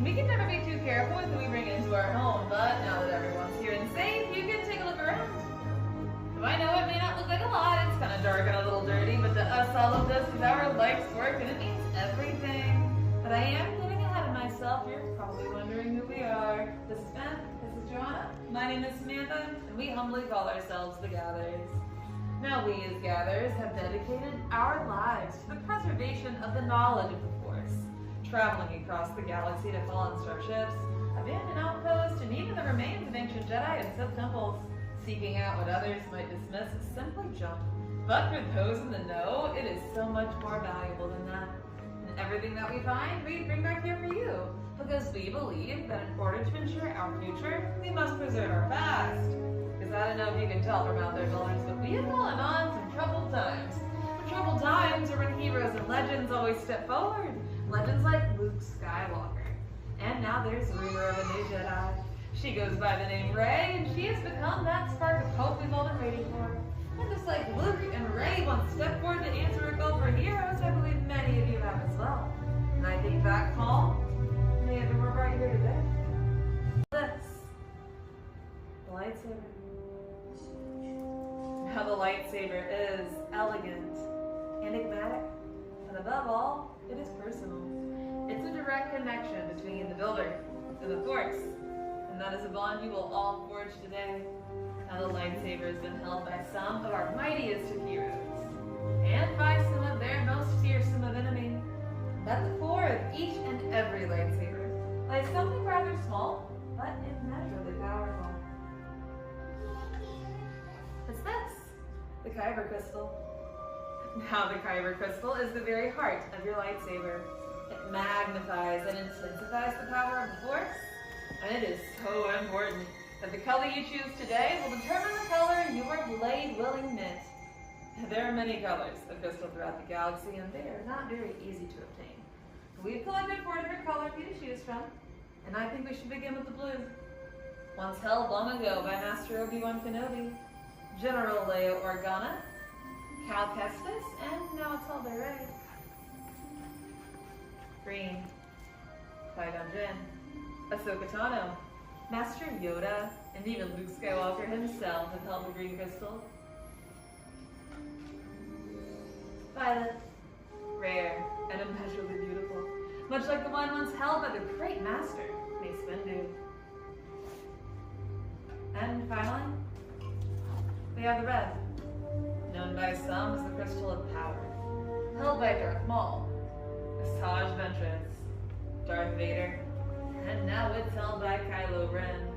We can never be too careful with who we bring into our home, but now that everyone's here and safe, you can take a look around. So I know it may not look like a lot, it's kind of dark and a little dirty, but to us all of this is our life's work and it means everything. But I am getting ahead of myself. You're probably wondering who we are. This is Ben, this is Joanna, my name is Samantha, and we humbly call ourselves the Gatherers. Now we as Gatherers have dedicated our lives to the preservation of the knowledge of the Force, traveling across the galaxy to fallen starships, abandoned outposts, and even the remains of ancient Jedi and Sith temples, seeking out what others might dismiss as simply junk. But for those in the know, it is so much more valuable than that. And everything that we find, we bring back here for you, because we believe that in order to ensure our future, we must preserve our past. Because I don't know if you can tell from out there, builders, but we have fallen on some troubled times. The troubled times are when heroes and legends always step forward. Legends like Luke Skywalker. And now there's rumor of a new Jedi. She goes by the name Rey, and she has become that spark of hope we've all been waiting for. And just like Luke and Rey once stepped forward to answer a call for heroes, I believe many of you have as well. And I think that call may have been more right here today. This. The lightsaber. Now the lightsaber is elegant, enigmatic, and above all, it is personal. It's a direct connection between the builder and the Force, and that is a bond you will all forge today. Now the lightsaber has been held by some of our mightiest of heroes, and by some of their most fearsome of enemies. At the core of each and every lightsaber lies something rather small, but immeasurably powerful. It's this, the Kyber crystal. Now the Kyber crystal is the very heart of your lightsaber. It magnifies and intensifies the power of the Force, and it is so important that the color you choose today will determine the color your blade will emit. There are many colors of crystal throughout the galaxy, and they are not very easy to obtain. We've collected 4 different colors for you to choose from, and I think we should begin with the blue. Once held long ago by Master Obi-Wan Kenobi, General Leia Organa, Cal Kestis, and now it's held by Rey. Green, Qui-Gon Jinn, Ahsoka Tano, Master Yoda, and even Luke Skywalker himself have held the green crystal. Violet, rare and immeasurably beautiful, much like the one once held by the great Master, Mace Windu. And finally, we have the red, known by some as the Crystal of Power, held by Darth Maul, Asajj Ventress, Darth Vader, and now it's held by Kylo Ren.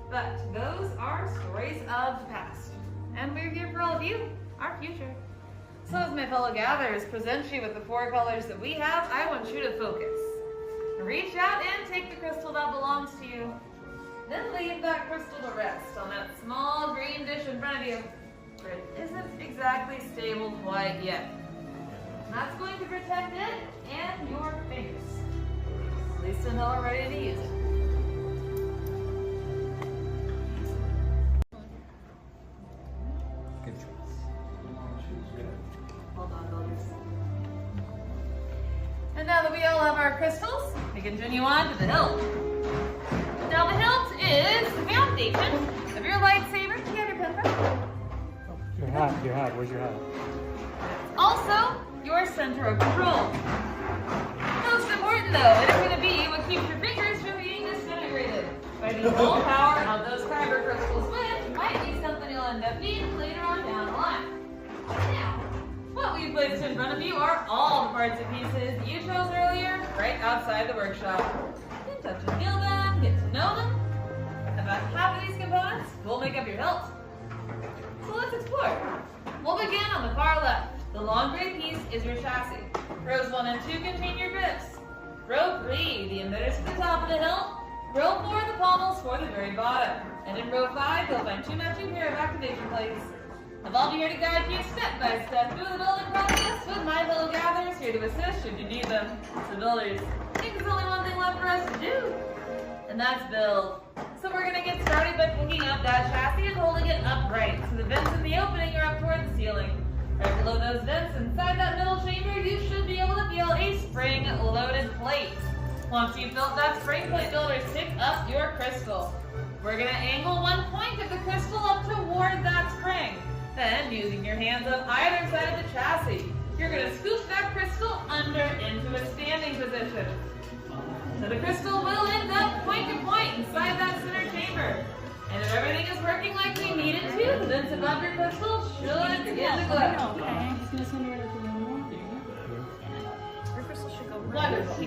But those are stories of the past, and we're here for all of you, our future. So as my fellow gatherers present you with the 4 colors that we have, I want you to focus. Reach out and take the crystal that belongs to you. Then leave that crystal to rest on that small green dish in front of you, where it isn't exactly stable quite yet. And that's going to protect it and your fingers, at least until we're ready to use it. Good choice. Hold on, builders. And now that we all have our crystals, we continue on to the hilt. Now the hilt is the foundation of your lightsaber. You have your pen back? Oh, your hat, where's your hat? Also, your center of control. Most important though, it is going to be what keeps your fingers from being disintegrated by the full power of those Kyber crystals, which might be something you'll end up needing later on down the line. Now, what we've placed in front of you are all the parts and pieces that you chose earlier right outside the workshop. You can touch and feel them, get to know them. About half of these components will make up your hilt. So let's explore. We'll begin on the far left. The long gray piece is your chassis. Rows 1 and 2 contain your grips. Row 3, the emitters at the top of the hilt. Row 4, the pommels for the very bottom. And in row 5, you'll find 2 matching pair of activation plates. I'll be here to guide you step by step through the building process with my fellow gatherers here to assist should you need them. So builders, I think there's only one thing left for us to do, and that's build. So we're going to get started by picking up that chassis and holding it upright so the vents in the opening are up toward the ceiling. Right below those vents inside that middle chamber, you should be able to feel a spring-loaded plate. Once you've built that spring plate, builders, pick up your crystal. We're going to angle one point of the crystal up toward that spring. Then, using your hands on either side of the chassis, you're going to scoop that crystal under into a standing position. So the crystal will end up point to point inside that center chamber. And if everything is working like we need it to, the vents above your crystal should begin to glow. Your crystal should go Wonderful.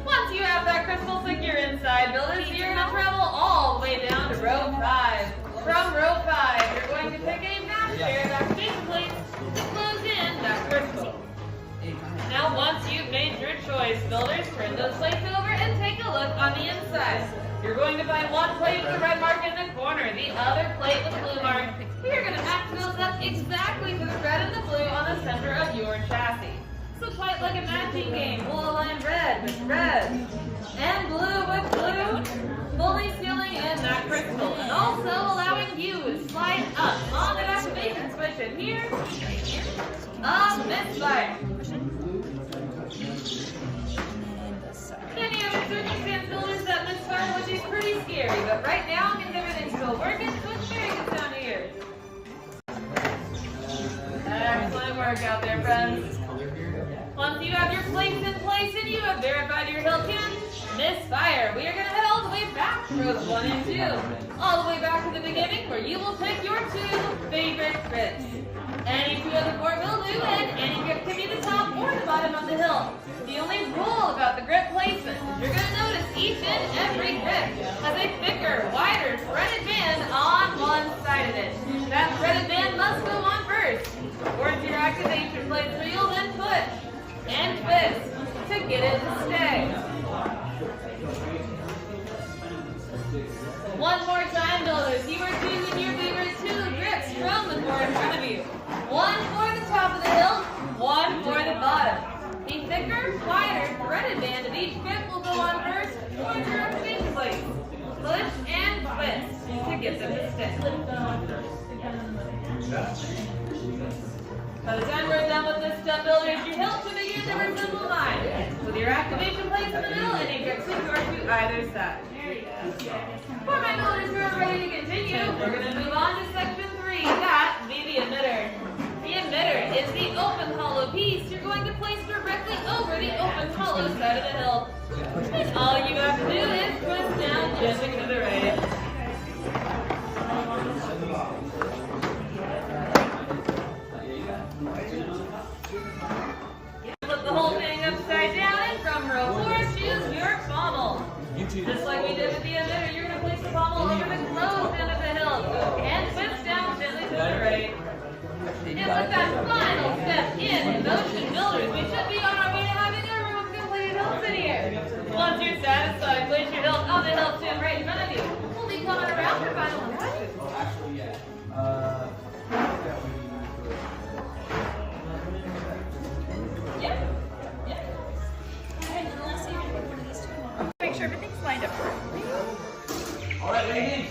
Once you have that crystal secure inside, builders, you're going to travel all the way down to row 5. From row 5, you're going to pick a match pair of activation plates to close in that crystal. Now, once you've made your choice, builders, turn those plates over and take a look on the inside. You're going to find one plate with a red mark in the corner, the other plate with a blue mark. You're going to match those up exactly to the red and the blue on the center of your chassis. So quite like a matching game, we'll align red with red and blue with blue, fully sealing in that crystal, and also allowing you to slide up on that activation switch in here, misfire. Any other circumstance builders that misfire would be pretty scary, but right now, because everything's still working, so it's very good sound to hear. Excellent work out there, friends. Once you have your plates in place and you have verified your hilt can, misfire. We are going to head all the way back to rows 1 and 2. All the way back to the beginning where you will pick your 2 favorite grips. Any 2 of the 4 will do, and any grip can be the top or the bottom of the hilt. The only rule about the grip placement is you're going to notice each and every grip has a thicker, wider threaded band on one side of it. That threaded band must go on first towards your activation plate, so you'll then push and twist to get it to stay. One more time, builders. You are choosing your favorite 2 grips from the 4 in front of you. One for the top of the hilt, one for the bottom. The thicker, wider, threaded band of each grip will go on first towards your activation plate. Push and twist to get them to stay. By the time we're done with this step, builders, your hilt should begin to resemble mine, with your activation plates in the middle and a grip secure to either side. For my builders who are ready to continue, we're going to move on to section 3, that be the emitter. The emitter is the open hollow piece you're going to place directly over the open hollow side of the hilt. And all you have to do is twist down gently to the right. Flip the whole thing upside down, and from row 4, choose your pommel. Just like we did with the emitter, you're going to place the pommel over the closed end of the hilt and twist down gently to the right. And with that final step in motion, builders, we should be on our way to having everyone's completed hilts in here. Once you're satisfied, place your hilt on the hilt stand right in front of you. We'll be coming around for final instructions. Make sure everything's lined up for All right, ladies.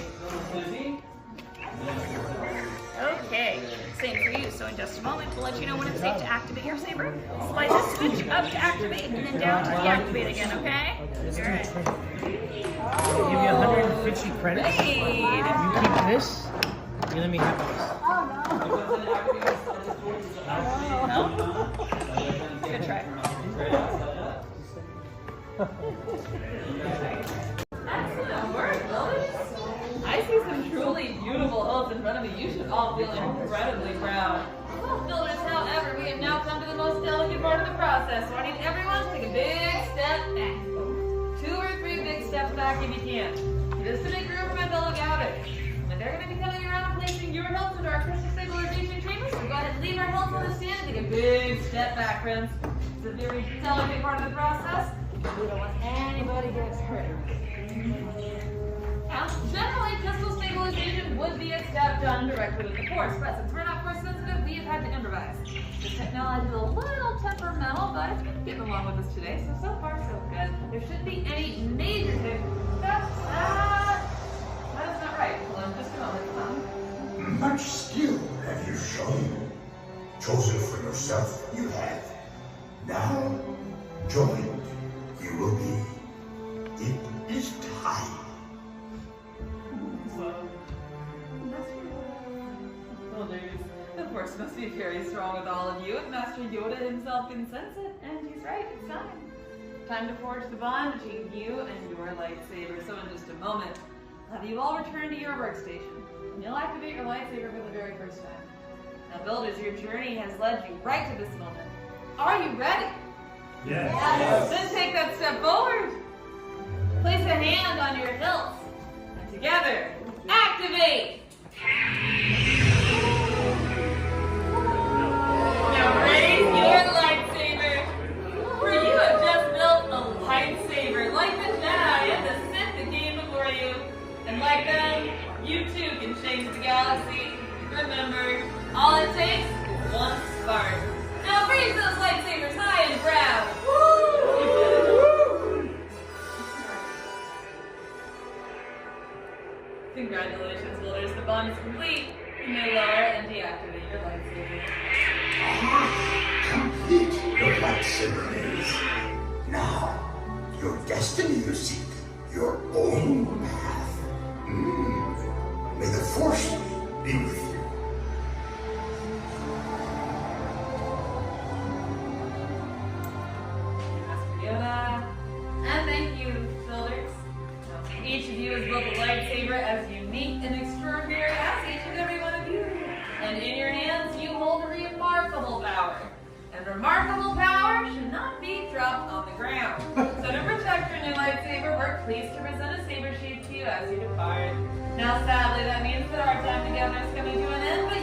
Okay, same for you. So in just a moment, we'll let you know when it's safe to activate your saber. Slide the switch up to activate and then down to deactivate again, okay? All right. I'll give you 150 credits. Hey. You keep this, you let me have this. No? Good try. Excellent work, builders. I see some truly beautiful hilts in front of me. You should all feel incredibly proud. Well, builders, however, we have now come to the most delicate part of the process. So I need everyone to take a big step back. 2 or 3 big steps back if you can. Just to make room for my fellow gouters. And they're going to be coming around and placing your hilts into our crystal stabilization chamber. So go ahead and leave our hilts on the stand and take a big step back, friends. It's a very delicate part of the process. We don't want anybody gets hurt. Now, generally, crystal stabilization would be a step done directly with the force, but since we're not force sensitive, we have had to improvise. The technology is a little temperamental, but it's been getting along with us today, so far so good. There shouldn't be any major hiccups. That is not right. Hold on just a moment. Come on. Much skill have you shown. Chosen for yourself, you have. Now, join. You will be very strong with all of you. If Master Yoda himself can sense it, and he's right, it's time. Time to forge the bond between you and your lightsaber. So in just a moment, I'll have you all return to your workstation, and you'll activate your lightsaber for the very first time. Now, builders, your journey has led you right to this moment. Are you ready? Yes. Then take that step forward. Place a hand on your hilt, and together, activate! Now raise your lightsaber, for you have just built a lightsaber like the Jedi and the Sith that came before you. And like them, you too can change the galaxy. Remember, all it takes is one spark. Now raise those lightsabers high and proud. Woo! Congratulations, builders. The bond is complete. You may lower and deactivate your lightsaber. Complete your lightsaber days. Now, your destiny you seek, your own path. May the Force be with you. Master Yoda. And thank you, builders. Each of you has built a lightsaber as unique and extraordinary as each and every one of you. And in your hands, you hold a remarkable power. And remarkable power should not be dropped on the ground. So to protect your new lightsaber, we're pleased to present a saber sheath to you as you depart. Now, sadly, that means that our time together is coming to an end, but